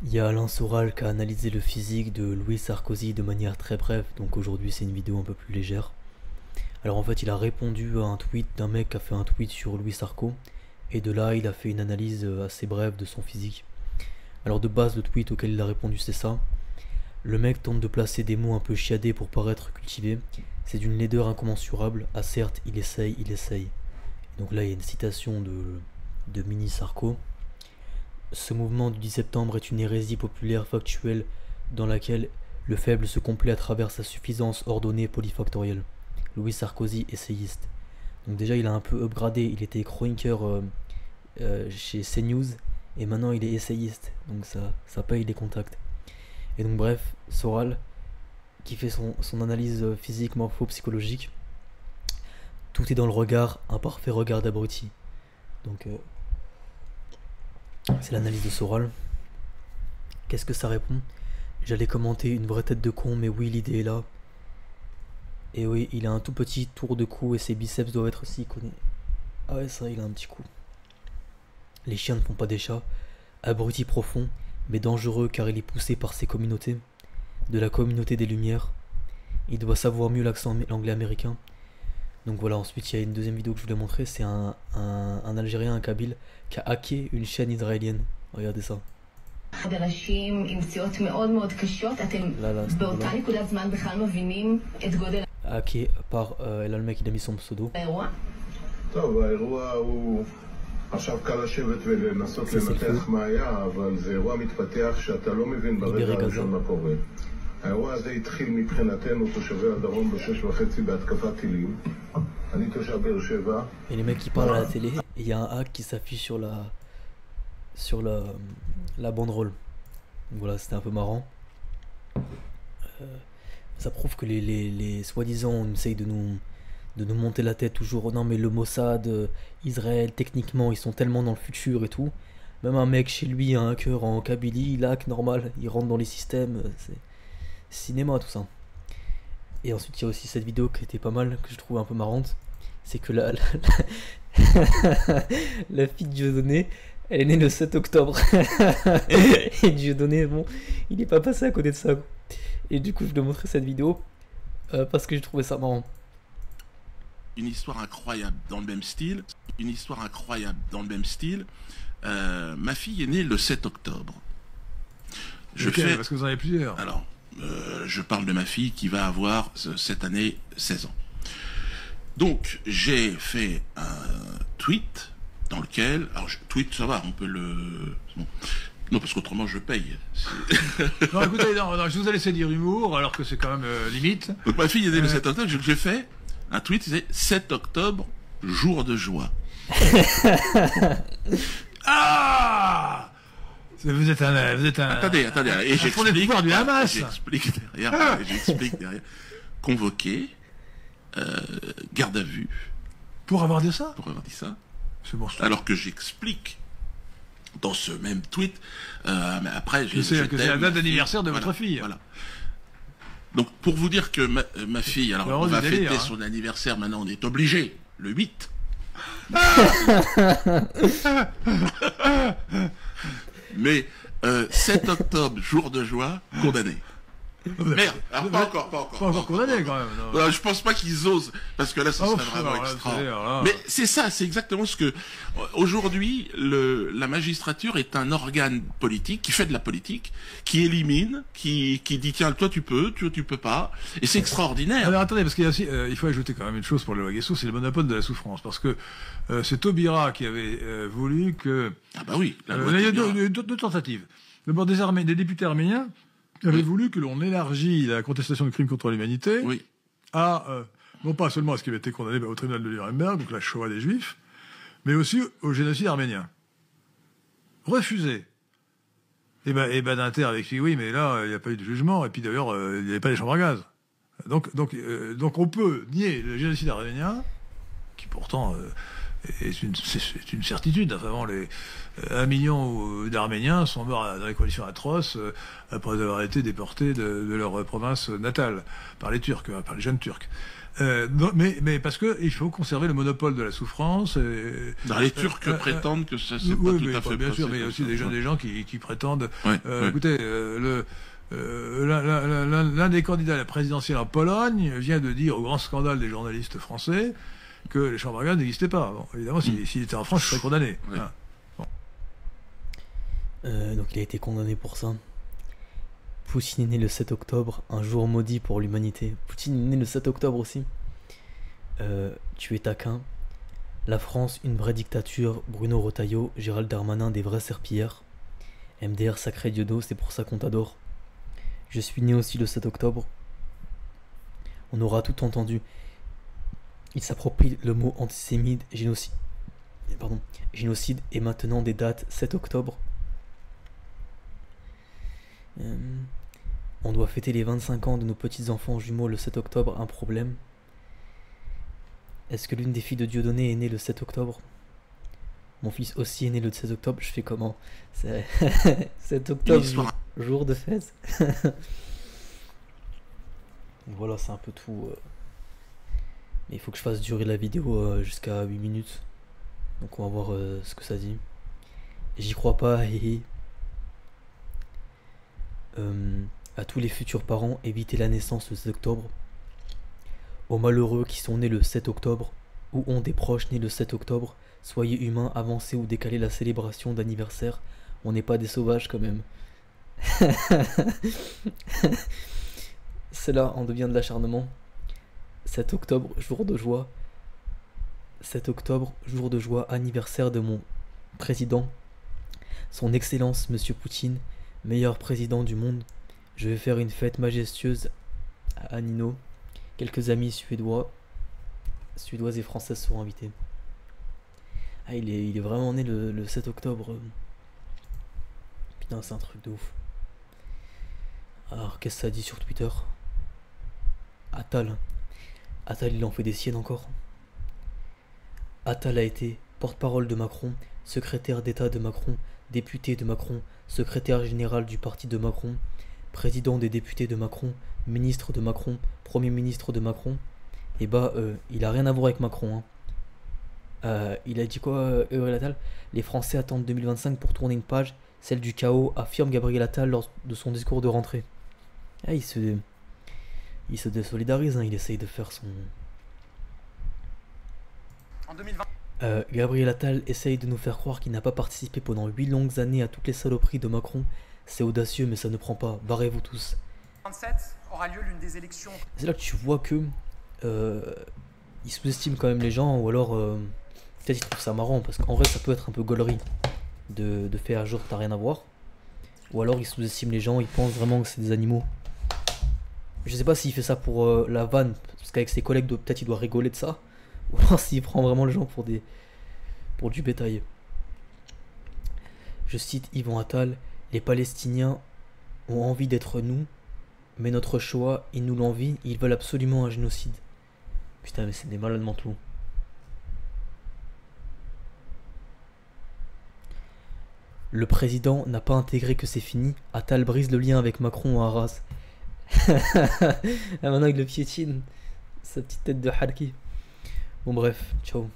Il y a Alain Soral qui a analysé le physique de Louis Sarkozy de manière très brève, donc aujourd'hui c'est une vidéo un peu plus légère. Alors en fait il a répondu à un tweet d'un mec qui a fait un tweet sur Louis Sarko, et de là il a fait une analyse assez brève de son physique. Alors de base le tweet auquel il a répondu c'est ça. Le mec tente de placer des mots un peu chiadés pour paraître cultivé. C'est d'une laideur incommensurable. Ah certes, il essaye, il essaye. Donc là il y a une citation de Mini Sarko. Ce mouvement du 10 septembre est une hérésie populaire factuelle dans laquelle le faible se complaît à travers sa suffisance ordonnée et polyfactorielle. Louis Sarkozy, essayiste. Donc déjà il a un peu upgradé, il était chroniqueur chez CNews et maintenant il est essayiste. Donc ça paye les contacts. Et donc bref, Soral, qui fait son analyse physique, morpho-psychologique, tout est dans le regard, un parfait regard d'abruti. Donc c'est l'analyse de Soral. Qu'est-ce que ça répond? J'allais commenter une vraie tête de con, mais oui, l'idée est là. Et oui, il a un tout petit tour de cou et ses biceps doivent être aussi iconnés. Ah ouais, ça, il a un petit cou. Les chiens ne font pas des chats. Abruti profond, mais dangereux car il est poussé par ses communautés. De la communauté des Lumières. Il doit savoir mieux l'accent l'anglais américain. Donc voilà, ensuite il y a une deuxième vidéo que je voulais montrer, c'est un Algérien, un Kabyle, qui a hacké une chaîne israélienne. Regardez ça. Là, là, hacké par, là le mec il a mis son pseudo. עכשיו קל לשבת ולנסות לנתח מה היה, אבל זה אירוע מתפתח שאתה לא מבין ברגע הראשון מה קורה. האירוע הזה התחיל מבחינתנו תושבי הדרום ב6:30 בהתקפת טילים. אני תושב באר שבע. Et les mecs qui parlent à la télé, et il y a un hack qui s'affiche sur la banderole. Donc voilà, c'était un peu marrant. Ça prouve que les soi-disant on essaye de nous monter la tête toujours. Non mais le Mossad, Israël, techniquement ils sont tellement dans le futur et tout. Même un mec chez lui, un hacker en Kabylie, il hack normal, il rentre dans les systèmes, c'est cinéma tout ça. Et ensuite il y a aussi cette vidéo qui était pas mal, que je trouve un peu marrante. C'est que la fille de Dieudonné, elle est née le 7 octobre. Et Dieudonné, bon, il est pas passé à côté de ça. Et du coup je voulais montrer cette vidéo parce que j'ai trouvé ça marrant. Une histoire incroyable dans le même style. Une histoire incroyable dans le même style. Ma fille est née le 7 octobre. Parce que vous en avez plusieurs. Alors, je parle de ma fille qui va avoir cette année 16 ans. Donc, j'ai fait un tweet dans lequel... Alors, tweet, ça va, on peut le... Bon. Non, parce qu'autrement, je paye. Non, écoutez, non, je vous ai laissé dire humour, alors que c'est quand même limite. Donc, ma fille est née le 7 octobre, j'ai fait... Un tweet, c'est 7 octobre, jour de joie. Ah! Vous êtes un... Attendez, et j'explique du Hamas. J'explique derrière. Convoqué, garde à vue. Pour avoir dit ça? Pour avoir dit ça. C'est bon. Alors que j'explique dans ce même tweet, mais après... C'est la date d'anniversaire de votre fille. Voilà. Donc, pour vous dire que ma fille, alors on va fêter son anniversaire, maintenant on est obligé, le 8. Mais 7 octobre, jour de joie, condamné. Merde, alors pas encore condamné quand même. Non, je pense pas qu'ils osent, parce que là, ça serait vraiment extra. Mais c'est ça, c'est exactement ce que... Aujourd'hui, la magistrature est un organe politique, qui fait de la politique, qui élimine, qui dit, tiens, toi tu peux pas, et c'est extraordinaire. Alors attendez, parce qu'il y a aussi, il faut ajouter quand même une chose pour le Guesso, c'est le monopole de la souffrance, parce que c'est Taubira qui avait voulu que... Ah bah oui, la loi il y a deux tentatives. D'abord, des députés arméniens avait voulu que l'on élargisse la contestation de crimes contre l'humanité à, non pas seulement à ce qui avait été condamné au tribunal de Nuremberg, donc la Shoah des Juifs, mais aussi au génocide arménien. Refusé. Et Badinter avec lui, oui, mais là, il n'y a pas eu de jugement, et puis d'ailleurs, il n'y avait pas les chambres à gaz. Donc on peut nier le génocide arménien, qui pourtant Et c'est une certitude. Enfin, 1 million d'Arméniens sont morts dans des conditions atroces après avoir été déportés de leur province natale par les Turcs, par les jeunes Turcs. Mais parce que il faut conserver le monopole de la souffrance. Les Turcs prétendent que ça c'est pas tout à fait bien sûr, mais il y a aussi des gens qui prétendent. Écoutez, l'un des candidats à la présidentielle en Pologne vient de dire au grand scandale des journalistes français que les chambres à gaz n'existaient pas. Bon, évidemment, s'il était en France, il serait condamné. Ouais. Bon. Donc il a été condamné pour ça. Poutine est né le 7 octobre, un jour maudit pour l'humanité. Poutine est né le 7 octobre aussi. Tu es taquin. La France, une vraie dictature. Bruno Retailleau, Gérald Darmanin, des vrais serpillères. MDR sacré Diodo, c'est pour ça qu'on t'adore. Je suis né aussi le 7 octobre. On aura tout entendu. Il s'approprie le mot antisémite, génocide. Génocide et maintenant des dates 7 octobre. On doit fêter les 25 ans de nos petits-enfants jumeaux le 7 octobre, un problème. Est-ce que l'une des filles de Dieudonné est née le 7 octobre? Mon fils aussi est né le 16 octobre, je fais comment? C'est 7 octobre, jour de fête. Voilà, c'est un peu tout. Mais il faut que je fasse durer la vidéo jusqu'à 8 minutes. Donc on va voir ce que ça dit. J'y crois pas, hihi. À tous les futurs parents, évitez la naissance le 7 octobre. Aux malheureux qui sont nés le 7 octobre ou ont des proches nés le 7 octobre, soyez humains, avancez ou décalez la célébration d'anniversaire. On n'est pas des sauvages quand même. C'est là, on devient de l'acharnement. 7 octobre, jour de joie. 7 octobre, jour de joie, anniversaire de mon président. Son Excellence, Monsieur Poutine, meilleur président du monde. Je vais faire une fête majestueuse à Nino. Quelques amis suédoises et françaises seront invités. Ah, il est vraiment né le 7 octobre. Putain, c'est un truc de ouf. Alors, qu'est-ce que ça dit sur Twitter? Attal, il en fait des siennes encore. Attal a été porte-parole de Macron, secrétaire d'État de Macron, député de Macron, secrétaire général du parti de Macron, président des députés de Macron, ministre de Macron, premier ministre de Macron. Et bah, il a rien à voir avec Macron. Hein. Il a dit quoi, Attal? Les Français attendent 2025 pour tourner une page, celle du chaos, affirme Gabriel Attal lors de son discours de rentrée. Ah, il se désolidarise, hein, il essaye de faire son... En 2020... Gabriel Attal essaye de nous faire croire qu'il n'a pas participé pendant 8 longues années à toutes les saloperies de Macron. C'est audacieux, mais ça ne prend pas. Barrez-vous tous. 27 aura lieu l'une des élections. C'est là que tu vois que il sous-estime quand même les gens, ou alors peut-être il trouve ça marrant, parce qu'en vrai ça peut être un peu gaulerie de faire un jour t'as rien à voir. Ou alors il sous-estime les gens, il pense vraiment que c'est des animaux. Je sais pas s'il fait ça pour la vanne, parce qu'avec ses collègues peut-être il doit rigoler de ça. Ou alors s'il prend vraiment les gens pour du bétail. Je cite Yvan Attal, les Palestiniens ont envie d'être nous, mais notre Shoah, ils nous l'envient, ils veulent absolument un génocide. Putain, mais c'est des malades mentaux. Le président n'a pas intégré que c'est fini. Attal brise le lien avec Macron à Arras. Maintenant il le piétine. Sa petite tête de Harki. Bon bref, ciao.